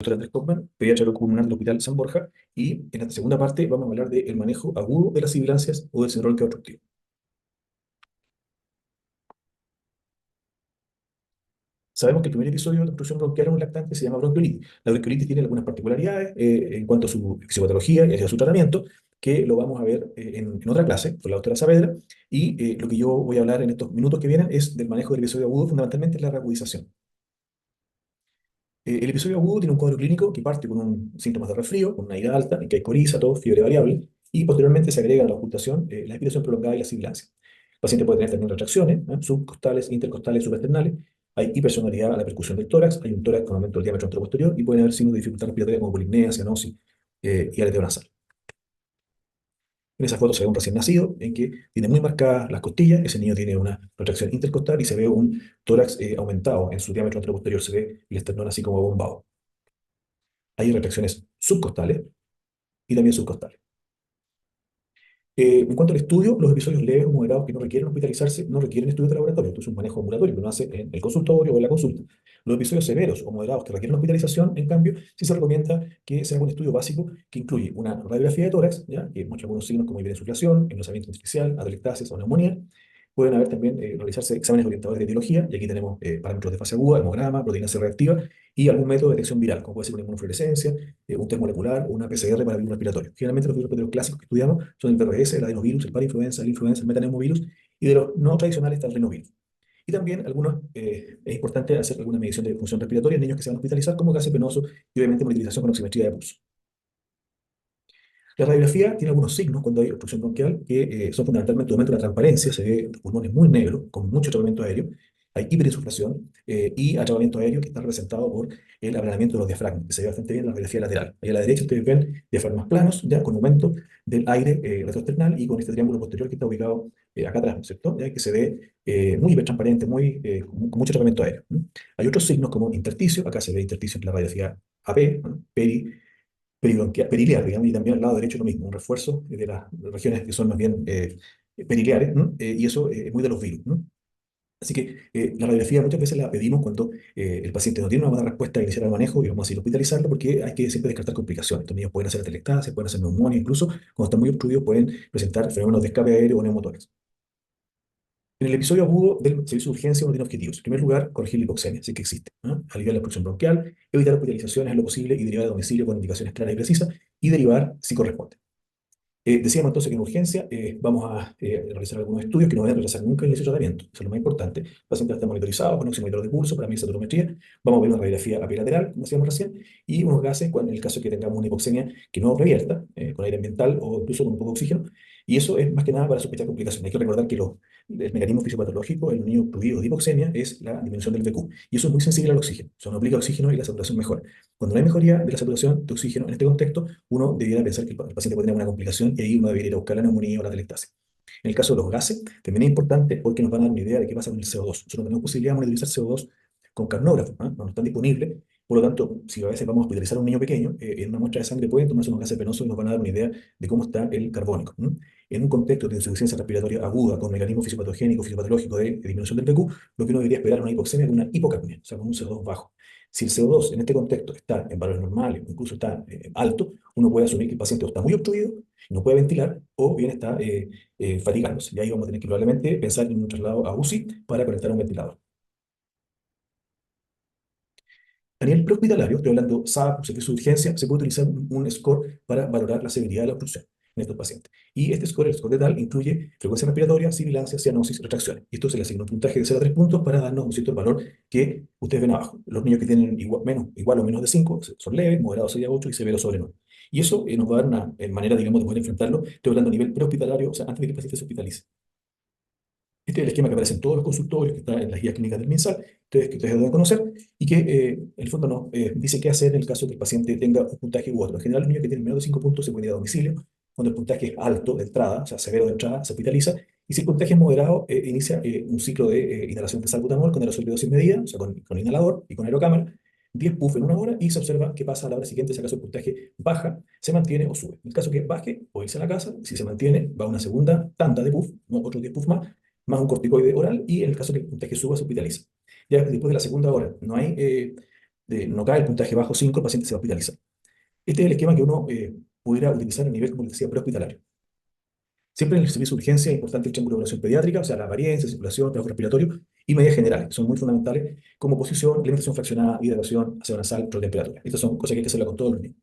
Doctor Andrés Kaufmann, pediatra pulmonar del Hospital San Borja, y en esta segunda parte vamos a hablar del manejo agudo de las sibilancias o del síndrome obstructivo. Sabemos que el primer episodio de obstrucción bronquial en un lactante se llama bronquiolitis. La bronquiolitis tiene algunas particularidades en cuanto a su fisiopatología y a su tratamiento, que lo vamos a ver en otra clase con la doctora Saavedra, y lo que yo voy a hablar en estos minutos que vienen es del manejo del episodio agudo, fundamentalmente la reagudización. El episodio agudo tiene un cuadro clínico que parte con un síntomas de resfrío, con una ira alta, en que hay coriza, tos, fiebre variable, y posteriormente se agrega a la ocultación, la expiración prolongada y la sibilancia. El paciente puede tener también retracciones, subcostales, intercostales, suprasternales. Hay hipersonoridad a la percusión del tórax, hay un tórax con aumento del diámetro anteroposterior y pueden haber signos de dificultad respiratoria como polipnea, cianosis y aleteo nasal. En esa foto se ve un recién nacido en que tiene muy marcadas las costillas, ese niño tiene una retracción intercostal y se ve un tórax aumentado en su diámetro anteroposterior, se ve el esternón así como bombado. Hay retracciones subcostales y también subcostales. En cuanto al estudio, los episodios leves o moderados que no requieren hospitalizarse no requieren estudio de laboratorio. Esto es un manejo ambulatorio que uno hace en el consultorio o en la consulta. Los episodios severos o moderados que requieren hospitalización, en cambio, sí se recomienda que se haga un estudio básico que incluye una radiografía de tórax, ¿ya? Que muestra algunos signos como hiperinsuflación, engrosamiento intersticial, atelectasis o neumonía. Pueden haber también realizarse exámenes orientadores de etiología, y aquí tenemos parámetros de fase aguda, hemograma, proteína C reactiva y algún método de detección viral, como puede ser una inmunofluorescencia, un test molecular o una PCR para virus respiratorio. Generalmente los virus respiratorios clásicos que estudiamos son el PRS, el adenovirus, el parainfluenza, el influenza, el metaneumovirus, y de los no tradicionales está el rinovirus. Y también algunos, es importante hacer alguna medición de función respiratoria en niños que se van a hospitalizar, como gases penoso y obviamente monitorización con oximetría de pulso. La radiografía tiene algunos signos cuando hay obstrucción bronquial que son fundamentalmente aumento de la transparencia, se ve los pulmones muy negros, con mucho atrapamiento aéreo, hay hiperinsuflación y atrapamiento aéreo que está representado por el aplanamiento de los diafragmas, que se ve bastante bien en la radiografía lateral. Ahí a la derecha ustedes ven diafragmas planos, ya con aumento del aire retroesternal y con este triángulo posterior que está ubicado acá atrás, ¿no es cierto? Ya que se ve muy hipertransparente, con mucho tratamiento aéreo. Hay otros signos como intersticio, acá se ve intersticio en la radiografía AP, ¿no? Periliar, digamos, y también al lado derecho lo mismo, un refuerzo de las regiones que son más bien periliares, ¿no? Y eso es muy de los virus, ¿no? Así que la radiografía muchas veces la pedimos cuando el paciente no tiene una buena respuesta a iniciar el manejo y vamos a ir a hospitalizarlo porque hay que siempre descartar complicaciones. Estos niños pueden hacer atelectasia, pueden hacer neumonía, incluso cuando están muy obstruidos pueden presentar fenómenos de escape aéreo o neumotórax. En el episodio agudo del servicio de urgencia uno tiene objetivos. En primer lugar, corregir la hipoxemia, si que existe, ¿no? Aliviar la obstrucción bronquial, evitar hospitalizaciones en lo posible y derivar a domicilio con indicaciones claras y precisas, y derivar si corresponde. Decíamos entonces que en urgencia vamos a realizar algunos estudios que no van a realizar nunca en el inicio de tratamiento. Eso es lo más importante. El paciente está monitorizado con oximetro de pulso para medir saturametría. Vamos a ver una radiografía bilateral, como decíamos recién, y unos gases en el caso de que tengamos una hipoxemia que no revierta, con aire ambiental o incluso con un poco de oxígeno. Y eso es más que nada para sospechar complicaciones. Hay que recordar que el mecanismo fisiopatológico en los niños obstruidos de hipoxemia es la disminución del VQ. Y eso es muy sensible al oxígeno. O sea, uno aplica oxígeno y la saturación mejora. Cuando no hay mejoría de la saturación de oxígeno en este contexto, uno debiera pensar que el paciente puede tener una complicación y ahí uno debería ir a buscar la neumonía o la atelectasia. En el caso de los gases, también es importante porque nos van a dar una idea de qué pasa con el CO2. Nosotros no tenemos posibilidad de monitorizar CO2 con carnógrafo, ¿no? No están disponibles. Por lo tanto, si a veces vamos a hospitalizar a un niño pequeño, en una muestra de sangre pueden tomarse unos gases penosos y nos van a dar una idea de cómo está el carbónico, ¿no? En un contexto de insuficiencia respiratoria aguda con mecanismo fisiopatogénico, fisiopatológico de disminución del PQ, lo que uno debería esperar es una hipoxemia con una hipocapnia, o sea, con un CO2 bajo. Si el CO2 en este contexto está en valores normales, o incluso está alto, uno puede asumir que el paciente está muy obstruido, no puede ventilar, o bien está fatigándose. Y ahí vamos a tener que probablemente pensar en un traslado a UCI para conectar a un ventilador. A nivel prehospitalario, estoy hablando SAP, servicio de urgencia, se puede utilizar un score para valorar la severidad de la obstrucción en estos pacientes. Y este score, el score de tal, incluye frecuencia respiratoria, sibilancia, cianosis, retracciones. Y esto se le asigna un puntaje de 0 a 3 puntos para darnos un cierto valor que ustedes ven abajo. Los niños que tienen igual o menos de 5 son leves, moderados 6 a 8 y severos sobre 9. Y eso nos va a dar una manera, digamos, de poder enfrentarlo. Estoy hablando a nivel prehospitalario, o sea, antes de que el paciente se hospitalice. Este es el esquema que aparece en todos los consultorios, que está en las guías clínicas del MinSal, que ustedes deben conocer, y que en el fondo nos dice qué hacer en el caso que el paciente tenga un puntaje u otro. En general, los niños que tienen menos de 5 puntos se pueden ir a domicilio. Cuando el puntaje es alto de entrada, o sea, severo de entrada, se hospitaliza. Y si el puntaje es moderado, inicia un ciclo de inhalación de salbutamol con aerosol de dosis medida, o sea, con inhalador y con aerocámara, 10 puff en una hora, y se observa qué pasa a la hora siguiente si acaso el puntaje baja, se mantiene o sube. En el caso que baje, o irse a la casa. Si se mantiene, va a una segunda tanda de puff, ¿no? Otros 10 puff más un corticoide oral, y en el caso que el puntaje suba, se hospitaliza. Ya después de la segunda hora, no hay no cae el puntaje bajo 5, el paciente se va a hospitalizar. Este es el esquema que uno pudiera utilizar a nivel, como les decía, prehospitalario. Siempre en el servicio de urgencia es importante el triángulo de evaluación pediátrica, o sea, la apariencia, circulación, trabajo respiratorio y medidas generales, que son muy fundamentales, como posición, alimentación fraccionada, hidratación, aseo nasal, control de temperatura. Estas son cosas que hay que hacerla con todos los niños.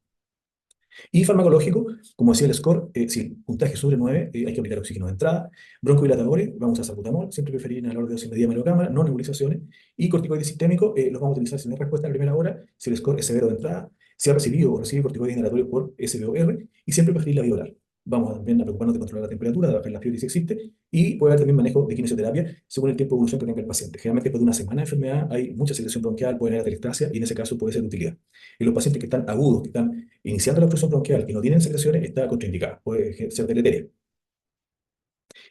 Y farmacológico, como decía el score, si el puntaje es sobre 9, hay que aplicar oxígeno de entrada. Broncodilatadores, vamos a usar salbutamol, siempre preferir inhalador de dosis media melocámara, no nebulizaciones. Y corticoides sistémicos, los vamos a utilizar si no hay respuesta en la primera hora, si el score es severo de entrada, si ha recibido o recibe corticoides inhalatorios por SBOR, y siempre preferir la vía oral. Vamos también a preocuparnos de controlar la temperatura, de bajar la fiebre si existe, y puede haber también manejo de kinesioterapia según el tiempo de evolución que tenga el paciente. Generalmente después de una semana de enfermedad hay mucha secreción bronquial, puede haber atelectasia, y en ese caso puede ser de utilidad. En los pacientes que están agudos, que están iniciando la obstrucción bronquial y no tienen secreciones, está contraindicada, puede ser deleteria.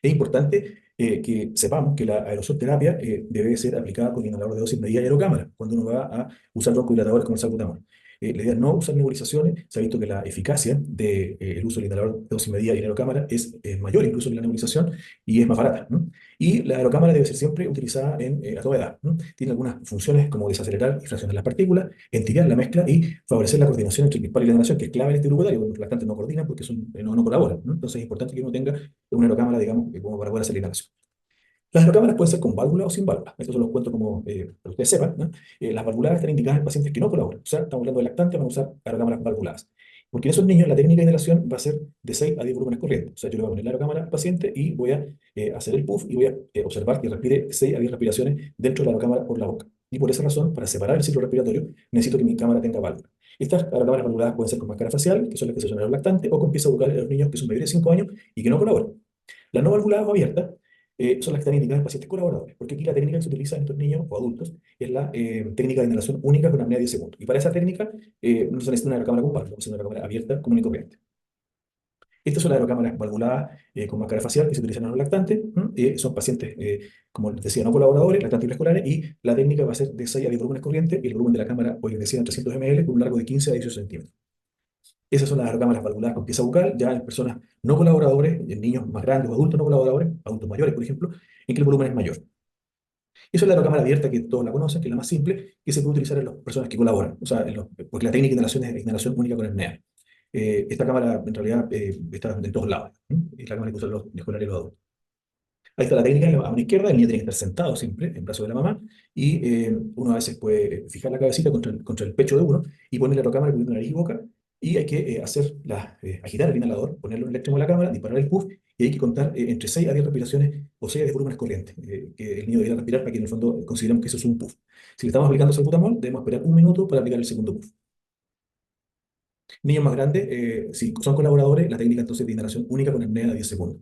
Es importante que sepamos que la aerosolterapia debe ser aplicada con inhalador de dosis medida y aerocámara, cuando uno va a usar broncodilatadores como el salbutamol. La idea es no usar nebulizaciones. Se ha visto que la eficacia del uso del inhalador de dosis medida y aerocámara es mayor incluso que la nebulización y es más barata, ¿no? Y la aerocámara debe ser siempre utilizada a toda edad, ¿no? Tiene algunas funciones como desacelerar y fraccionar las partículas, entibiar la mezcla y favorecer la coordinación entre el disparo y la inhalación, que es clave en este grupo etario, porque los lactantes no coordinan porque no colaboran, ¿no? Entonces es importante que uno tenga una aerocámara, digamos, como para poder hacer la inhalación. Las aerocámaras pueden ser con válvula o sin válvula. Esto se los cuento como para que ustedes sepan, ¿no? Las valvuladas están indicadas en pacientes que no colaboran. O sea, estamos hablando de lactantes, vamos a usar aerocámaras valvuladas. Porque en esos niños la técnica de inhalación va a ser de 6 a 10 volúmenes corrientes. O sea, yo le voy a poner la aerocámara al paciente y voy a hacer el puff y voy a observar que respire 6 a 10 respiraciones dentro de la aerocámara por la boca. Y por esa razón, para separar el ciclo respiratorio, necesito que mi cámara tenga válvula. Estas aerocámaras valvuladas pueden ser con máscara facial, que son las que se usan en los lactantes, o con pieza bucal en los niños que son mayores de 5 años y que no colaboran. Las no valvuladas o abiertas son las que están indicadas en pacientes colaboradores, porque aquí la técnica que se utiliza en estos niños o adultos es la técnica de inhalación única con apnea de 10 segundos. Y para esa técnica no se necesita una aerocámara con válvula, sino una aerocámara abierta común y corriente. Estas son las aerocámaras valvuladas con máscara facial que se utilizan en los lactantes. Son pacientes, como les decía, no colaboradores, lactantes escolares, y la técnica va a ser de 6 a 10 volúmenes corrientes y el volumen de la cámara, hoy les decía, en 300 ml con un largo de 15 a 18 centímetros. Esas son las aerocámaras valvuladas con pieza bucal, ya en personas no colaboradores, en niños más grandes o adultos no colaboradores, adultos mayores, por ejemplo, en que el volumen es mayor. Esa es la aerocámara abierta que todos la conocen, que es la más simple, que se puede utilizar en las personas que colaboran, o sea, porque la técnica de inhalación es inhalación única con apnea. Esta cámara en realidad está en todos lados, ¿no? Es la cámara que usan los escolares y los adultos. Ahí está la técnica, a mano izquierda, el niño tiene que estar sentado siempre, en brazos de la mamá, y uno a veces puede fijar la cabecita contra el pecho de uno y poner la aerocámara cubriendo nariz y boca, y hay que agitar el inhalador, ponerlo en el extremo de la cámara, disparar el puff, y hay que contar entre 6 a 10 respiraciones o 6 a 10 volúmenes corrientes, que el niño debería respirar para que en el fondo consideremos que eso es un puff. Si le estamos aplicando salbutamol, debemos esperar un minuto para aplicar el segundo puff. Niños más grandes, si son colaboradores, la técnica entonces de inhalación única con apnea de 10 segundos.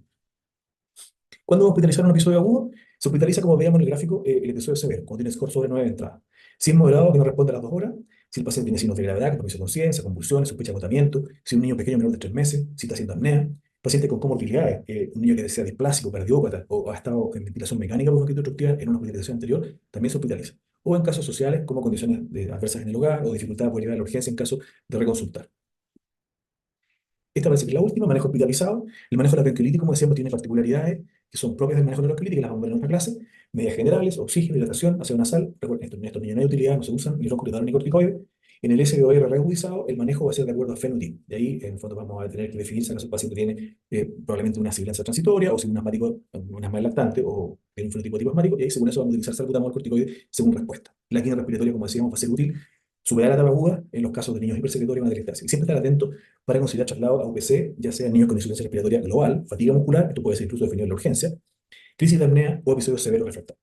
¿Cuándo vamos a hospitalizar un episodio agudo? Se hospitaliza, como veíamos en el gráfico, el episodio severo, cuando tiene score sobre 9 de entrada. Si es moderado, que no responde a las 2 horas, si el paciente tiene signos de gravedad, compromiso de conciencia, convulsiones, sospecha de agotamiento, si un niño pequeño menor de 3 meses, si está haciendo apnea, paciente con comorbilidades, un niño que sea displásico, cardiópata o ha estado en ventilación mecánica por una obstructiva en una hospitalización anterior, también se hospitaliza. O en casos sociales, como condiciones adversas en el hogar o dificultad por llegar a la urgencia en caso de reconsultar. Esta parece que es la última, manejo hospitalizado. El manejo de la bronquiolitis, como decíamos, tiene particularidades que son propias del manejo de la bronquiolitis, que las vamos a ver en nuestra clase. Medidas generales, oxígeno, hidratación, aseo nasal. Recuerden, estos niños no hay utilidad, no se usan ni broncoletador ni corticoides. En el SBOR reagudizado, el manejo va a ser de acuerdo a fenotipo. De ahí, en el fondo, vamos a tener que definir si el paciente tiene probablemente una sibilancia transitoria o si un asmático, un asma lactante o tiene un fenotipo tipo asmático. Y ahí, según eso, vamos a utilizar salbutamol corticoide según respuesta. La quina respiratoria, como decíamos, va a ser útil superar la etapa aguda en los casos de niños hipersecretorios y anafilaxia. Y siempre estar atento para considerar traslado a UPC, ya sea niños con insuficiencia respiratoria global, fatiga muscular, esto puede ser incluso definido en la urgencia, crisis de apnea o episodios severos refractarios.